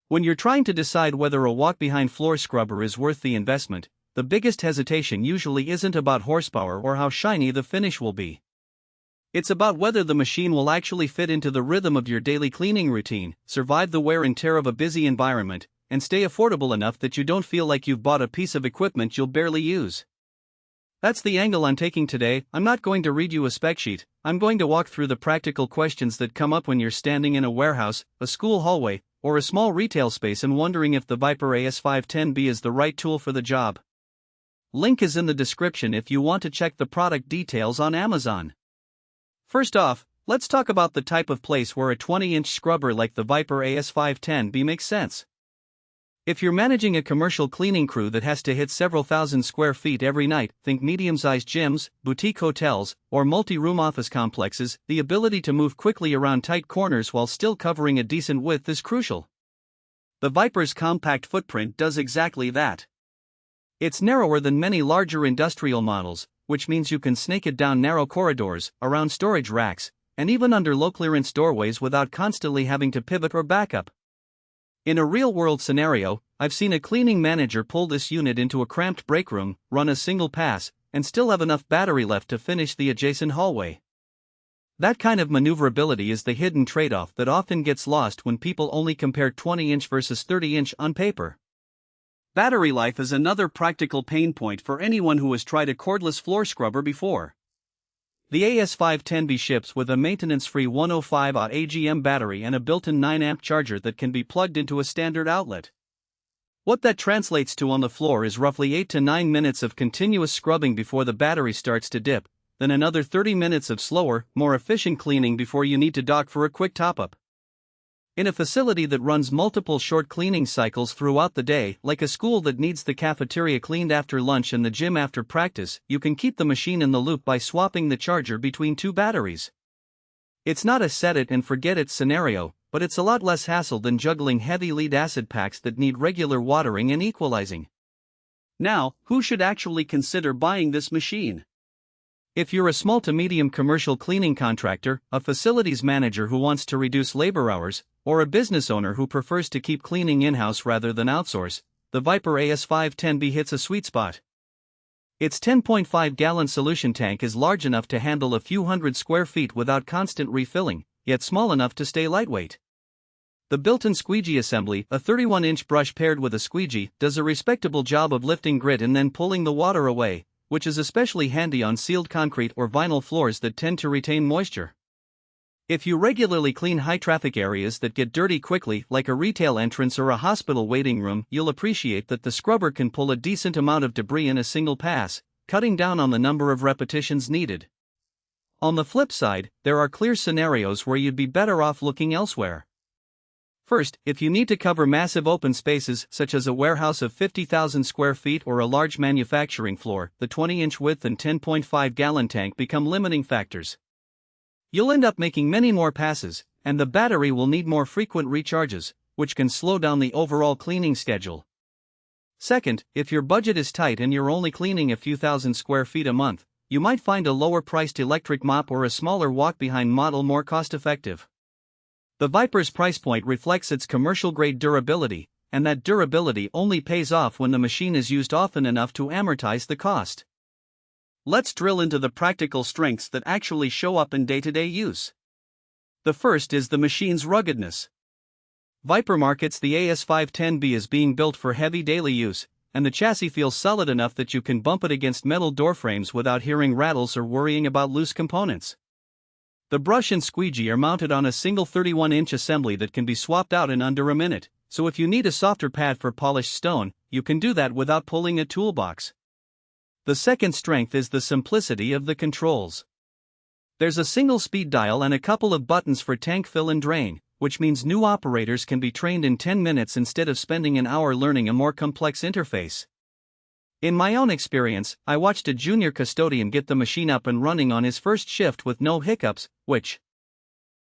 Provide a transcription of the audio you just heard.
When you're trying to decide whether a walk-behind floor scrubber is worth the investment, the biggest hesitation usually isn't about horsepower or how shiny the finish will be. It's about whether the machine will actually fit into the rhythm of your daily cleaning routine, survive the wear and tear of a busy environment, and stay affordable enough that you don't feel like you've bought a piece of equipment you'll barely use. That's the angle I'm taking today. I'm not going to read you a spec sheet, I'm going to walk through the practical questions that come up when you're standing in a warehouse, a school hallway, or a small retail space and wondering if the Viper AS510B is the right tool for the job. Link is in the description if you want to check the product details on Amazon. First off, let's talk about the type of place where a 20-inch scrubber like the Viper AS510B makes sense. If you're managing a commercial cleaning crew that has to hit several thousand square feet every night, think medium-sized gyms, boutique hotels, or multi-room office complexes, the ability to move quickly around tight corners while still covering a decent width is crucial. The Viper's compact footprint does exactly that. It's narrower than many larger industrial models, which means you can snake it down narrow corridors, around storage racks, and even under low-clearance doorways without constantly having to pivot or back up. In a real-world scenario, I've seen a cleaning manager pull this unit into a cramped break room, run a single pass, and still have enough battery left to finish the adjacent hallway. That kind of maneuverability is the hidden trade-off that often gets lost when people only compare 20-inch versus 30-inch on paper. Battery life is another practical pain point for anyone who has tried a cordless floor scrubber before. The AS510B ships with a maintenance-free 105 AGM battery and a built-in 9-amp charger that can be plugged into a standard outlet. What that translates to on the floor is roughly 8 to 9 minutes of continuous scrubbing before the battery starts to dip, then another 30 minutes of slower, more efficient cleaning before you need to dock for a quick top-up. In a facility that runs multiple short cleaning cycles throughout the day, like a school that needs the cafeteria cleaned after lunch and the gym after practice, you can keep the machine in the loop by swapping the charger between two batteries. It's not a set-it-and-forget-it scenario, but it's a lot less hassle than juggling heavy lead-acid packs that need regular watering and equalizing. Now, who should actually consider buying this machine? If you're a small to medium commercial cleaning contractor, a facilities manager who wants to reduce labor hours, or a business owner who prefers to keep cleaning in-house rather than outsource, the Viper AS510B hits a sweet spot. Its 10.5-gallon solution tank is large enough to handle a few hundred square feet without constant refilling, yet small enough to stay lightweight. The built-in squeegee assembly, a 31-inch brush paired with a squeegee, does a respectable job of lifting grit and then pulling the water away, which is especially handy on sealed concrete or vinyl floors that tend to retain moisture. If you regularly clean high-traffic areas that get dirty quickly, like a retail entrance or a hospital waiting room, you'll appreciate that the scrubber can pull a decent amount of debris in a single pass, cutting down on the number of repetitions needed. On the flip side, there are clear scenarios where you'd be better off looking elsewhere. First, if you need to cover massive open spaces, such as a warehouse of 50,000 square feet or a large manufacturing floor, the 20-inch width and 10.5-gallon tank become limiting factors. You'll end up making many more passes, and the battery will need more frequent recharges, which can slow down the overall cleaning schedule. Second, if your budget is tight and you're only cleaning a few thousand square feet a month, you might find a lower-priced electric mop or a smaller walk-behind model more cost-effective. The Viper's price point reflects its commercial-grade durability, and that durability only pays off when the machine is used often enough to amortize the cost. Let's drill into the practical strengths that actually show up in day-to-day use. The first is the machine's ruggedness. Viper markets the AS510B as being built for heavy daily use, and the chassis feels solid enough that you can bump it against metal door frames without hearing rattles or worrying about loose components. The brush and squeegee are mounted on a single 31-inch assembly that can be swapped out in under a minute, so if you need a softer pad for polished stone, you can do that without pulling a toolbox. The second strength is the simplicity of the controls. There's a single speed dial and a couple of buttons for tank fill and drain, which means new operators can be trained in 10 minutes instead of spending an hour learning a more complex interface. In my own experience, I watched a junior custodian get the machine up and running on his first shift with no hiccups, which,